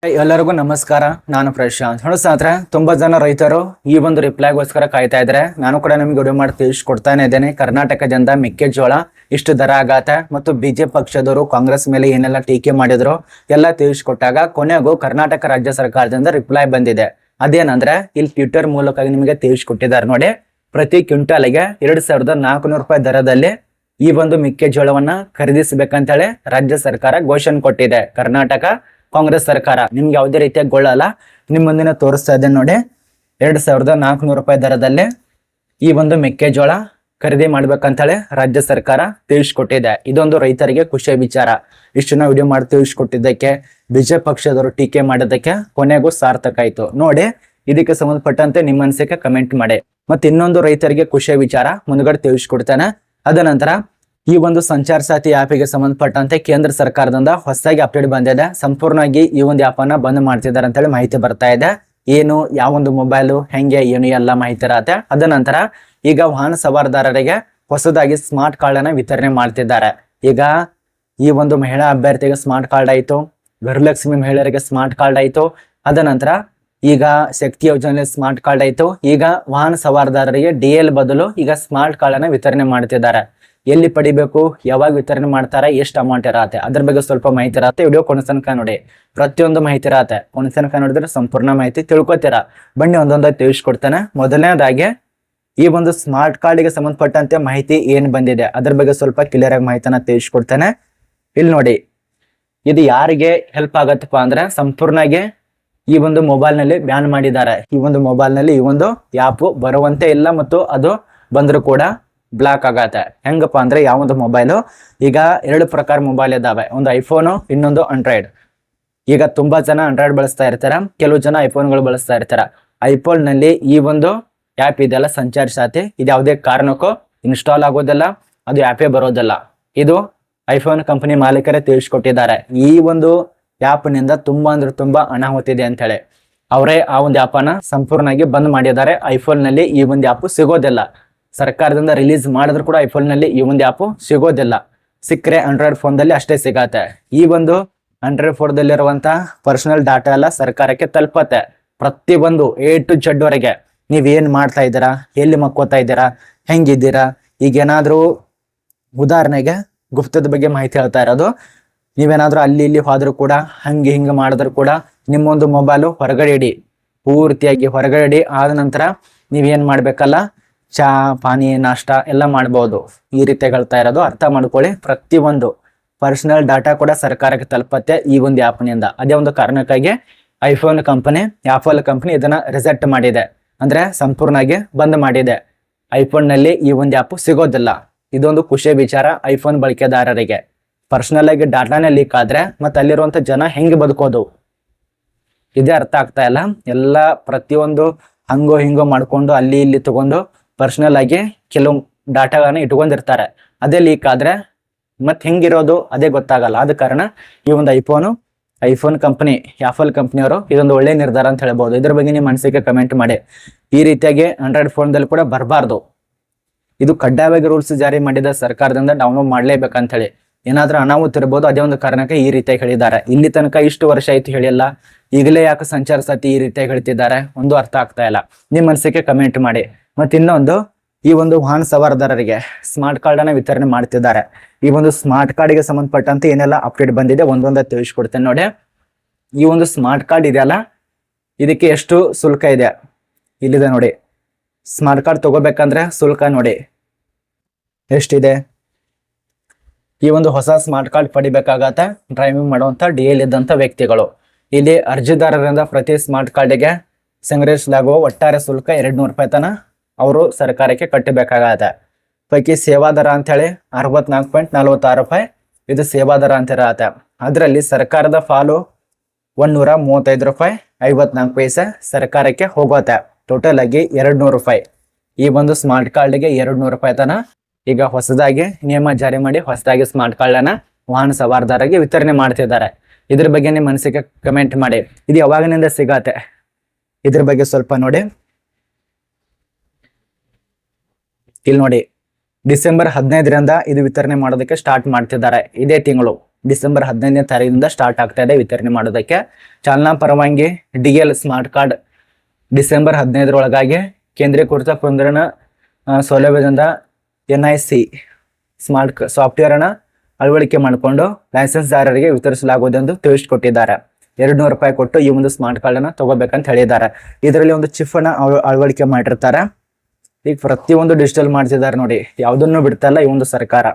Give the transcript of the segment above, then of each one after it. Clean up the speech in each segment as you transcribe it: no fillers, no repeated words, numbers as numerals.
ಎಲ್ಲರಿಗೂ ನಮಸ್ಕಾರ. ನಾನು ಪ್ರಶಾಂತ್. ಸ್ನೇಹಿತರೆ, ತುಂಬಾ ಜನ ರೈತರು ಈ ಒಂದು ರಿಪ್ಲೈಗೋಸ್ಕರ ಕಾಯ್ತಾ ಇದ್ದಾರೆ. ನಾನು ಕೂಡ ನಿಮಗೆ ವಿಡಿಯೋ ಮಾಡಿ ತಿಳಿಸ್ಕೊಡ್ತಾನೆ ಇದ್ದೇನೆ. ಕರ್ನಾಟಕದಿಂದ ಮೆಕ್ಕೆಜೋಳ ಇಷ್ಟು ದರ ಆಗತ್ತೆ ಮತ್ತು ಬಿಜೆಪಿ ಪಕ್ಷದವರು ಕಾಂಗ್ರೆಸ್ ಮೇಲೆ ಏನೆಲ್ಲ ಟೀಕೆ ಮಾಡಿದ್ರು ಎಲ್ಲ ತಿಳಿಸ್ಕೊಟ್ಟಾಗ ಕೊನೆಗೂ ಕರ್ನಾಟಕ ರಾಜ್ಯ ಸರ್ಕಾರದಿಂದ ರಿಪ್ಲೈ ಬಂದಿದೆ. ಅದೇನಂದ್ರೆ ಇಲ್ಲಿ ಟ್ವಿಟರ್ ಮೂಲಕ ನಿಮಗೆ ತಿಳಿಸ್ಕೊಟ್ಟಿದ್ದಾರೆ ನೋಡಿ. ಪ್ರತಿ ಕ್ವಿಂಟಾಲಿಗೆ 2400 ರೂಪಾಯಿ ದರದಲ್ಲಿ ಈ ಒಂದು ಮೆಕ್ಕೆಜೋಳವನ್ನ ಖರೀದಿಸಬೇಕಂತೇಳಿ ರಾಜ್ಯ ಸರ್ಕಾರ ಘೋಷಣೆ ಕೊಟ್ಟಿದೆ. ಕರ್ನಾಟಕ ಕಾಂಗ್ರೆಸ್ ಸರ್ಕಾರ ನಿಮ್ಗೆ ಯಾವುದೇ ರೀತಿಯ ಗೊಳ್ಳಲ್ಲ. ನಿಮ್ ಮುಂದಿನ ತೋರಿಸ್ತಾ ಇದೆ ನೋಡಿ. 2400 ರೂಪಾಯಿ ದರದಲ್ಲಿ ಈ ಒಂದು ಮೆಕ್ಕೆಜೋಳ ಖರೀದಿ ಮಾಡ್ಬೇಕಂತೇಳಿ ರಾಜ್ಯ ಸರ್ಕಾರ ತಿಳಿಸ್ಕೊಟ್ಟಿದೆ. ಇದೊಂದು ರೈತರಿಗೆ ಖುಷಿಯ ವಿಚಾರ. ಇಷ್ಟನ್ನ ವಿಡಿಯೋ ಮಾಡಿ ತಿಳಿಸ್ಕೊಟ್ಟಿದ್ದಕ್ಕೆ ಬಿಜೆಪಿ ಪಕ್ಷದವರು ಟೀಕೆ ಮಾಡೋದಕ್ಕೆ ಕೊನೆಗೂ ಸಾರ್ಥಕ ಆಯ್ತು ನೋಡಿ. ಇದಕ್ಕೆ ಸಂಬಂಧಪಟ್ಟಂತೆ ನಿಮ್ಮ ಅನಿಸಿಕೆ ಕಮೆಂಟ್ ಮಾಡಿ. ಮತ್ತೆ ಇನ್ನೊಂದು ರೈತರಿಗೆ ಖುಷಿಯ ವಿಚಾರ ಮುಂದ್ಗಡೆ ತಿಳಿಸ್ಕೊಡ್ತಾನೆ. ಅದ ನಂತರ ಈ ಒಂದು ಸಂಚಾರ ಸಾಥಿ ಆ್ಯಪಿಗೆ ಸಂಬಂಧಪಟ್ಟಂತೆ ಕೇಂದ್ರ ಸರ್ಕಾರದಿಂದ ಹೊಸದಾಗಿ ಅಪ್ಡೇಟ್ ಬಂದಿದೆ. ಸಂಪೂರ್ಣವಾಗಿ ಈ ಒಂದು ಆ್ಯಪ್ ಅನ್ನ ಬಂದ್ ಮಾಡ್ತಿದ್ದಾರೆ ಅಂತೇಳಿ ಮಾಹಿತಿ ಬರ್ತಾ ಇದೆ. ಏನು ಯಾವೊಂದು ಮೊಬೈಲು ಹೆಂಗೆ ಏನು ಎಲ್ಲ ಮಾಹಿತಿ ಇರತ್ತೆ. ಅದ ನಂತರ ಈಗ ವಾಹನ ಸವಾರದಾರರಿಗೆ ಹೊಸದಾಗಿ ಸ್ಮಾರ್ಟ್ ಕಾರ್ಡ್ ಅನ್ನ ವಿತರಣೆ ಮಾಡ್ತಿದ್ದಾರೆ. ಈಗ ಈ ಒಂದು ಮಹಿಳಾ ಅಭ್ಯರ್ಥಿಗೆ ಸ್ಮಾರ್ಟ್ ಕಾರ್ಡ್ ಆಯ್ತು, ಗೃಹಲಕ್ಷ್ಮಿ ಮಹಿಳೆಯರಿಗೆ ಸ್ಮಾರ್ಟ್ ಕಾರ್ಡ್ ಆಯ್ತು. ಅದ ನಂತರ ಈಗ ಶಕ್ತಿ ಯೋಜನೆ ಸ್ಮಾರ್ಟ್ ಕಾರ್ಡ್ ಆಯ್ತು. ಈಗ ವಾಹನ ಸವಾರದಾರರಿಗೆ DL ಬದಲು ಈಗ ಸ್ಮಾರ್ಟ್ ಕಾರ್ಡ್ ಅನ್ನ ವಿತರಣೆ ಮಾಡ್ತಿದ್ದಾರೆ. ಎಲ್ಲಿ ಪಡಿಬೇಕು, ಯಾವಾಗ ವಿತರಣೆ ಮಾಡ್ತಾರೆ, ಎಷ್ಟು ಅಮೌಂಟ್ ಇರತ್ತೆ, ಅದ್ರ ಬಗ್ಗೆ ಸ್ವಲ್ಪ ಮಾಹಿತಿ ಇರತ್ತೆ. ವಿಡಿಯೋ ಕೊನೆತನಕ ನೋಡಿ, ಪ್ರತಿಯೊಂದು ಮಾಹಿತಿ ಇರತ್ತೆ. ಕೊನೆತನಕ ನೋಡಿದ್ರೆ ಸಂಪೂರ್ಣ ಮಾಹಿತಿ ತಿಳ್ಕೊತೀರಾ. ಬನ್ನಿ ಒಂದೊಂದಾಗಿ ತಿಳಿಸ್ಕೊಡ್ತಾನೆ. ಮೊದಲನೇದಾಗಿ ಈ ಒಂದು ಸ್ಮಾರ್ಟ್ ಕಾರ್ಡ್ಗೆ ಸಂಬಂಧಪಟ್ಟಂತೆ ಮಾಹಿತಿ ಏನ್ ಬಂದಿದೆ ಅದ್ರ ಬಗ್ಗೆ ಸ್ವಲ್ಪ ಕ್ಲಿಯರ್ ಆಗಿ ಮಾಹಿತಿನ ತಿಳಿಸ್ಕೊಡ್ತಾನೆ. ಇಲ್ಲಿ ನೋಡಿ, ಇದು ಯಾರಿಗೆ ಹೆಲ್ಪ್ ಆಗತ್ತಪ್ಪ ಅಂದ್ರೆ ಸಂಪೂರ್ಣಗೆ ಈ ಒಂದು ಮೊಬೈಲ್ ನಲ್ಲಿ ಬ್ಯಾನ್ ಮಾಡಿದ್ದಾರೆ. ಈ ಒಂದು ಮೊಬೈಲ್ ನಲ್ಲಿ ಈ ಒಂದು ಆ್ಯಪ್ ಬರುವಂತೆ ಇಲ್ಲ ಮತ್ತು ಅದು ಬಂದ್ರು ಕೂಡ ಬ್ಲಾಕ್ ಆಗತ್ತೆ. ಹೆಂಗಪ್ಪ ಅಂದ್ರೆ ಯಾವೊಂದು ಮೊಬೈಲು, ಈಗ 2 ಪ್ರಕಾರ ಮೊಬೈಲ್ ಇದಾವೆ. ಒಂದು ಐಫೋನು, ಇನ್ನೊಂದು ಆಂಡ್ರಾಯ್ಡ್. ಈಗ ತುಂಬಾ ಜನ ಆಂಡ್ರಾಯ್ಡ್ ಬಳಸ್ತಾ ಇರ್ತಾರ, ಕೆಲವು ಜನ ಐಫೋನ್ಗಳು ಬಳಸ್ತಾ ಇರ್ತಾರ. ಐಫೋನ್ ನಲ್ಲಿ ಈ ಒಂದು ಆ್ಯಪ್ ಇದೆಲ್ಲ ಸಂಚಾರ ಸಾಥಿ, ಇದು ಯಾವುದೇ ಕಾರಣಕ್ಕೂ ಇನ್ಸ್ಟಾಲ್ ಆಗೋದಿಲ್ಲ, ಅದು ಆ್ಯಪೇ ಬರೋದಿಲ್ಲ. ಇದು ಐಫೋನ್ ಕಂಪನಿ ಮಾಲೀಕರೇ ತಿಳಿಸ್ಕೊಟ್ಟಿದ್ದಾರೆ. ಈ ಒಂದು ಆ್ಯಪ್ ನಿಂದ ತುಂಬಾ ಅಂದ್ರೆ ತುಂಬಾ ಅನಾಹುತ ಇದೆ ಅಂತ ಹೇಳಿ ಅವರೇ ಆ ಒಂದು ಆ್ಯಪ್ ಅನ್ನ ಸಂಪೂರ್ಣವಾಗಿ ಬಂದ್ ಮಾಡಿದ್ದಾರೆ. ಐಫೋನ್ ನಲ್ಲಿ ಈ ಒಂದು ಆ್ಯಪ್ ಸಿಗೋದಿಲ್ಲ. ಸರ್ಕಾರದಿಂದ ರಿಲೀಸ್ ಮಾಡಿದ್ರು ಕೂಡ ಐಫೋನ್ ನಲ್ಲಿ ಈ ಒಂದು ಆ್ಯಪ್ ಸಿಗೋದಿಲ್ಲ. ಸಿಕ್ಕರೆ ಆಂಡ್ರಾಯ್ಡ್ ಫೋನ್ ದಲ್ಲಿ ಅಷ್ಟೇ ಸಿಗತ್ತೆ. ಈ ಒಂದು ಆಂಡ್ರಾಯ್ಡ್ ಫೋನ್ ದಲ್ಲಿರುವಂತ ಪರ್ಸನಲ್ ಡಾಟಾ ಎಲ್ಲ ಸರ್ಕಾರಕ್ಕೆ ತಲುಪತ್ತೆ. ಪ್ರತಿಯೊಂದು A to Z ವರೆಗೆ ನೀವೇನ್ ಮಾಡ್ತಾ ಇದ್ದೀರಾ, ಎಲ್ಲಿ ಮಕ್ಕೋತಾ ಇದ್ದೀರಾ, ಹೆಂಗಿದ್ದೀರಾ. ಈಗ ಏನಾದ್ರೂ ಉದಾಹರಣೆಗೆ ಗುಪ್ತದ ಬಗ್ಗೆ ಮಾಹಿತಿ ಹೇಳ್ತಾ ಇರೋದು, ನೀವೇನಾದ್ರೂ ಅಲ್ಲಿ ಇಲ್ಲಿ ಹೋದ್ರು ಕೂಡ ಹಂಗೆ ಹಿಂಗೆ ಮಾಡಿದ್ರು ಕೂಡ ನಿಮ್ಮೊಂದು ಮೊಬೈಲು ಹೊರಗಡೆ ಇಡಿ, ಪೂರ್ತಿಯಾಗಿ ಹೊರಗಡೆ ಇಡಿ. ಆದ ನಂತರ ನೀವೇನ್ ಮಾಡ್ಬೇಕಲ್ಲ, ಚಾ ಪಾನಿ ನಾಷ್ಟ ಎಲ್ಲ ಮಾಡ್ಬೋದು. ಈ ರೀತಿ ಹೇಳ್ತಾ ಇರೋದು ಅರ್ಥ ಮಾಡ್ಕೊಳ್ಳಿ. ಪ್ರತಿಯೊಂದು ಪರ್ಸನಲ್ ಡಾಟಾ ಕೂಡ ಸರ್ಕಾರಕ್ಕೆ ತಲುಪತ್ತೆ ಈ ಒಂದು ಆ್ಯಪ್ನಿಂದ. ಅದೇ ಒಂದು ಕಾರಣಕ್ಕಾಗಿ ಐಫೋನ್ ಕಂಪನಿ, ಆಪಲ್ ಕಂಪನಿ ಇದನ್ನ ರಿಜೆಕ್ಟ್ ಮಾಡಿದೆ, ಅಂದ್ರೆ ಸಂಪೂರ್ಣವಾಗಿ ಬಂದ್ ಮಾಡಿದೆ. ಐಫೋನ್ ನಲ್ಲಿ ಈ ಒಂದು ಆ್ಯಪ್ ಸಿಗೋದಿಲ್ಲ. ಇದೊಂದು ಖುಷಿಯ ವಿಚಾರ ಐಫೋನ್ ಬಳಕೆದಾರರಿಗೆ. ಪರ್ಸನಲ್ ಆಗಿ ಡಾಟಾನೇ ಲೀಕ್ ಆದ್ರೆ ಮತ್ತೆ ಅಲ್ಲಿರುವಂತ ಜನ ಹೆಂಗೆ ಬದುಕೋದು, ಇದೇ ಅರ್ಥ ಆಗ್ತಾ ಇಲ್ಲ. ಎಲ್ಲ ಪ್ರತಿಯೊಂದು ಹಂಗೋ ಹಿಂಗೋ ಮಾಡ್ಕೊಂಡು ಅಲ್ಲಿ ಇಲ್ಲಿ ತಗೊಂಡು ಪರ್ಸನಲ್ ಆಗಿ ಕೆಲವು ಡಾಟಾಗಳನ್ನ ಇಟ್ಕೊಂಡಿರ್ತಾರೆ. ಅದೇ ಲೀಕ್ ಆದ್ರೆ ಮತ್ತೆ ಹೆಂಗಿರೋದು ಅದೇ ಗೊತ್ತಾಗಲ್ಲ. ಆದ ಕಾರಣ ಈ ಒಂದು ಐಫೋನ್ ಕಂಪನಿ, ಆಪಲ್ ಕಂಪನಿಯವರು ಇದೊಂದು ಒಳ್ಳೆ ನಿರ್ಧಾರ ಅಂತ ಹೇಳ್ಬೋದು. ಇದ್ರ ಬಗ್ಗೆ ನಿಮ್ಮ ಅನಿಸಿಕೆ ಕಮೆಂಟ್ ಮಾಡಿ. ಈ ರೀತಿಯಾಗಿ ಆಂಡ್ರಾಯ್ಡ್ ಫೋನ್ದಲ್ಲಿ ಕೂಡ ಬರಬಾರ್ದು. ಇದು ಕಡ್ಡಾಯವಾಗಿ ರೂಲ್ಸ್ ಜಾರಿ ಮಾಡಿದ ಸರ್ಕಾರದಿಂದ ಡೌನ್ಲೋಡ್ ಮಾಡ್ಲೇಬೇಕಂತ ಹೇಳಿ. ಏನಾದ್ರೂ ಅನಾಹುತ ಇರ್ಬೋದು, ಅದೇ ಒಂದು ಕಾರಣಕ್ಕೆ ಈ ರೀತಿಯಾಗಿ ಹೇಳಿದ್ದಾರೆ. ಇಲ್ಲಿ ತನಕ ಇಷ್ಟು ವರ್ಷ ಆಯ್ತು ಹೇಳಿಲ್ಲ, ಈಗಲೇ ಯಾಕೆ ಸಂಚಾರ ಸಾಥಿ ಈ ರೀತಿಯಾಗಿ ಹೇಳ್ತಿದ್ದಾರೆ, ಒಂದು ಅರ್ಥ ಆಗ್ತಾ ಇಲ್ಲ. ನಿಮ್ಮ ಅನಿಸಿಕೆ ಕಮೆಂಟ್ ಮಾಡಿ. ಮತ್ತೆ ಇನ್ನೊಂದು, ಈ ಒಂದು ವಾಹನ ಸವಾರದಾರರಿಗೆ ಸ್ಮಾರ್ಟ್ ಕಾರ್ಡ್ ಅನ್ನ ವಿತರಣೆ ಮಾಡ್ತಿದ್ದಾರೆ. ಈ ಒಂದು ಸ್ಮಾರ್ಟ್ ಕಾರ್ಡ್ಗೆ ಸಂಬಂಧಪಟ್ಟಂತೆ ಏನೆಲ್ಲ ಅಪ್ಡೇಟ್ ಬಂದಿದೆ ಒಂದೊಂದೇ ತಿಳಿಸ್ಕೊಡ್ತೇನೆ ನೋಡಿ. ಈ ಒಂದು ಸ್ಮಾರ್ಟ್ ಕಾರ್ಡ್ ಇದೆಯಲ್ಲ, ಇದಕ್ಕೆ ಎಷ್ಟು ಶುಲ್ಕ ಇದೆ ಇಲ್ಲಿದೆ ನೋಡಿ. ಸ್ಮಾರ್ಟ್ ಕಾರ್ಡ್ ತಗೋಬೇಕಂದ್ರೆ ಶುಲ್ಕ ನೋಡಿ ಎಷ್ಟಿದೆ. ಈ ಒಂದು ಹೊಸ ಸ್ಮಾರ್ಟ್ ಕಾರ್ಡ್ ಪಡಿಬೇಕಾಗತ್ತೆ ಡ್ರೈವಿಂಗ್ ಮಾಡುವಂತ DL ಇದ್ದಂತ ವ್ಯಕ್ತಿಗಳು. ಇಲ್ಲಿ ಅರ್ಜಿದಾರರಿಂದ ಪ್ರತಿ ಸ್ಮಾರ್ಟ್ ಕಾರ್ಡಿಗೆ ಸಂಗ್ರಹಿಸಲಾಗುವ ಒಟ್ಟಾರೆ ಶುಲ್ಕ 200 ರೂಪಾಯಿ ತನ ಅವರು ಸರ್ಕಾರಕ್ಕೆ ಕಟ್ಟಬೇಕಾಗತ್ತೆ. ಪೈಕಿ ಸೇವಾದರ ಅಂತ ಹೇಳಿ 64.46 ರೂಪಾಯಿ ಇದು ಸೇವಾದರ ಅಂತ ಇರತ್ತೆ. ಅದರಲ್ಲಿ ಸರ್ಕಾರದ ಪಾಲು 135 ರೂಪಾಯಿ 54 ಪೈಸೆ ಸರ್ಕಾರಕ್ಕೆ ಹೋಗುತ್ತೆ. ಟೋಟಲ್ ಆಗಿ 200 ರೂಪಾಯಿ. ಈ ಒಂದು ಸ್ಮಾರ್ಟ್ ಕಾರ್ಡ್ಗೆ 200 ರೂಪಾಯಿ ತನ ಈಗ ಹೊಸದಾಗಿ ನಿಯಮ ಜಾರಿ ಮಾಡಿ ಹೊಸದಾಗಿ ಸ್ಮಾರ್ಟ್ ಕಾರ್ಡ್ ಅನ್ನ ವಾಹನ ಸವಾರದಾರರಿಗೆ ವಿತರಣೆ ಮಾಡ್ತಿದ್ದಾರೆ. ಇದ್ರ ಬಗ್ಗೆ ನಿಮ್ಮ ಅನಿಸಿಕೆ ಕಮೆಂಟ್ ಮಾಡಿ. ಇದು ಯಾವಾಗಿನಿಂದ ಸಿಗತ್ತೆ ಇದ್ರ ಬಗ್ಗೆ ಸ್ವಲ್ಪ ನೋಡಿ. ಇಲ್ಲಿ ನೋಡಿ, ಡಿಸೆಂಬರ್ 15ರಿಂದ ಇದು ವಿತರಣೆ ಮಾಡೋದಕ್ಕೆ ಸ್ಟಾರ್ಟ್ ಮಾಡ್ತಿದ್ದಾರೆ. ಇದೇ ತಿಂಗಳು ಡಿಸೆಂಬರ್ 15ನೇ ತಾರೀಕಿನಿಂದ ಸ್ಟಾರ್ಟ್ ಆಗ್ತಾ ಇದೆ ವಿತರಣೆ ಮಾಡೋದಕ್ಕೆ. ಚಾಲನಾ ಪರವಾನಗಿ DL ಸ್ಮಾರ್ಟ್ ಕಾರ್ಡ್ ಡಿಸೆಂಬರ್ 15ರೊಳಗಾಗಿ ಕೇಂದ್ರೀಕೃತ ಪುನರ್ನ ಸೌಲಭ್ಯದಿಂದ NIC ಸ್ಮಾರ್ಟ್ ಸಾಫ್ಟ್ವೇರ್ನ ಅಳವಡಿಕೆ ಮಾಡಿಕೊಂಡು ಲೈಸೆನ್ಸ್ದಾರರಿಗೆ ವಿತರಿಸಲಾಗುವುದೆಂದು ತಿಳಿಸಿಕೊಟ್ಟಿದ್ದಾರೆ. 200 ರೂಪಾಯಿ ಕೊಟ್ಟು ಈ ಒಂದು ಸ್ಮಾರ್ಟ್ ಕಾರ್ಡ್ ಅನ್ನ ತಗೋಬೇಕಂತ ಹೇಳಿದ್ದಾರೆ. ಇದರಲ್ಲಿ ಒಂದು ಚಿಪ್ ಅನ್ನ ಅಳವಡಿಕೆ ಮಾಡಿರ್ತಾರೆ. ಈಗ ಪ್ರತಿಯೊಂದು ಡಿಜಿಟಲ್ ಮಾಡ್ತಿದ್ದಾರೆ ನೋಡಿ, ಯಾವುದನ್ನು ಬಿಡ್ತಾ ಇಲ್ಲ ಈ ಒಂದು ಸರ್ಕಾರ.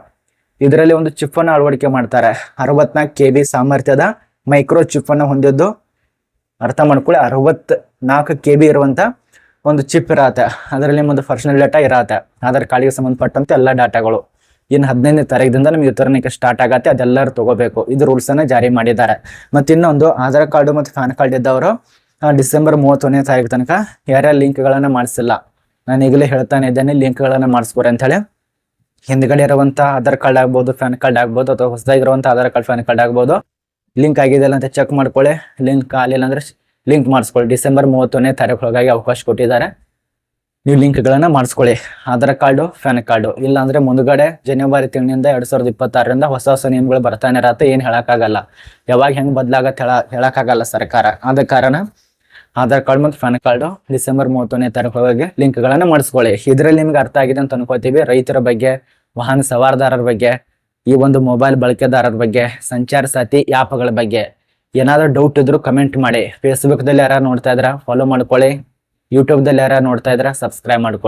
ಇದರಲ್ಲಿ ಒಂದು ಚಿಪ್ ಅನ್ನ ಅಳವಡಿಕೆ ಮಾಡ್ತಾರೆ. 64 KB ಸಾಮರ್ಥ್ಯದ ಮೈಕ್ರೋ ಚಿಪ್ ಅನ್ನ ಹೊಂದಿದ್ದು, ಅರ್ಥ ಮಾಡ್ಕೊಳ್ಳಿ, 64 KB ಇರುವಂತ ಒಂದು ಚಿಪ್ ಇರತ್ತೆ. ಅದರಲ್ಲಿ ಒಂದು ಪರ್ಸನಲ್ ಡಾಟಾ ಇರತ್ತೆ, ಆಧಾರ್ ಕಾರ್ಡ್ಗೆ ಸಂಬಂಧಪಟ್ಟಂತೆ ಎಲ್ಲ ಡಾಟಾಗಳು. ಇನ್ನು 15ನೇ ತಾರೀಕಿನಿಂದ ನಮಗೆ ವಿತರಣೆಗೆ ಸ್ಟಾರ್ಟ್ ಆಗತ್ತೆ, ಅದೆಲ್ಲರೂ ತಗೋಬೇಕು. ಇದು ರೂಲ್ಸ್ ಅನ್ನ ಜಾರಿ ಮಾಡಿದ್ದಾರೆ. ಮತ್ತೆ ಇನ್ನೊಂದು ಆಧಾರ್ ಕಾರ್ಡು ಮತ್ತು ಪ್ಯಾನ್ ಕಾರ್ಡ್ ಇದ್ದವರು ಡಿಸೆಂಬರ್ 31ನೇ ತಾರೀಕು ತನಕ ಯಾರ್ಯಾರ ಲಿಂಕ್ಗಳನ್ನ ಮಾಡಿಸಿಲ್ಲ, ನಾನು ಈಗಲೇ ಹೇಳ್ತಾನೆ ಇದ್ದೇನೆ, ಲಿಂಕ್ಗಳನ್ನ ಮಾಡಿಸ್ಕೊರಿ ಅಂತ ಹೇಳಿ. ಹಿಂದ್ಗಡೆ ಇರುವಂತ ಆಧಾರ್ ಕಾರ್ಡ್ ಆಗ್ಬೋದು, ಪ್ಯಾನ್ ಕಾರ್ಡ್ ಆಗ್ಬೋದು, ಅಥವಾ ಹೊಸದಾಗಿರುವಂತ ಆಧಾರ್ ಕಾರ್ಡ್ ಪ್ಯಾನ್ ಕಾರ್ಡ್ ಆಗ್ಬೋದು, ಲಿಂಕ್ ಆಗಿದೆಯಲ್ಲ ಅಂತ ಚೆಕ್ ಮಾಡ್ಕೊಳ್ಳಿ. ಲಿಂಕ್ ಆಗಲಿಲ್ಲ ಅಂದ್ರೆ ಲಿಂಕ್ ಮಾಡಿಸ್ಕೊಳ್ಳಿ. ಡಿಸೆಂಬರ್ 31ನೇ ತಾರೀಕೊಳಗಾಗಿ ಅವಕಾಶ ಕೊಟ್ಟಿದ್ದಾರೆ. ನೀವು ಲಿಂಕ್ಗಳನ್ನ ಮಾಡಿಸ್ಕೊಳ್ಳಿ, ಆಧಾರ್ ಕಾರ್ಡು ಪ್ಯಾನ್ ಕಾರ್ಡು. ಇಲ್ಲ ಅಂದ್ರೆ ಮುಂದ್ಗಡೆ ಜನವರಿ ತಿಂಗಳಿಂದ 2026ರಿಂದ ಹೊಸ ನಿಯಮಗಳು ಬರ್ತಾನೆ ಇರತ್ತೆ. ಏನ್ ಹೇಳಕ್ಕಾಗಲ್ಲ, ಯಾವಾಗ ಹೆಂಗ್ ಬದಲಾಗತ್ತೆ ಹೇಳಕ್ಕಾಗಲ್ಲ ಸರ್ಕಾರ. ಆದ ಕಾರಣ ಆಧಾರ್ ಕಾರ್ಡ್ ಮತ್ತು ಪ್ಯಾನ್ ಕಾರ್ಡು ಡಿಸೆಂಬರ್ 31ನೇ ತಾರೀಕೊಳಗೆ ಲಿಂಕ್ಗಳನ್ನ ಮಾಡಿಸ್ಕೊಳ್ಳಿ. ಇದರಲ್ಲಿ ನಿಮ್ಗೆ ಅರ್ಥ ಆಗಿದೆ ಅಂತ ಅನ್ಕೋತೀವಿ. ರೈತರ ಬಗ್ಗೆ, ವಾಹನ ಸವಾರದಾರರ ಬಗ್ಗೆ, ಈ ಒಂದು ಮೊಬೈಲ್ ಬಳಕೆದಾರರ ಬಗ್ಗೆ, ಸಂಚಾರ ಸಾಥಿ ಆ್ಯಪ್ಗಳ ಬಗ್ಗೆ ಏನಾದ್ರೂ ಡೌಟ್ ಇದ್ರು ಕಮೆಂಟ್ ಮಾಡಿ. ಫೇಸ್ಬುಕ್ದಲ್ಲಿ ಯಾರು ನೋಡ್ತಾ ಇದ್ರ ಫಾಲೋ ಮಾಡ್ಕೊಳ್ಳಿ, ಯೂಟ್ಯೂಬ್ದಲ್ಲಿ ಯಾರು ನೋಡ್ತಾ ಇದ್ರ ಸಬ್ಸ್ಕ್ರೈಬ್ ಮಾಡ್ಕೊಳ್ಳಿ.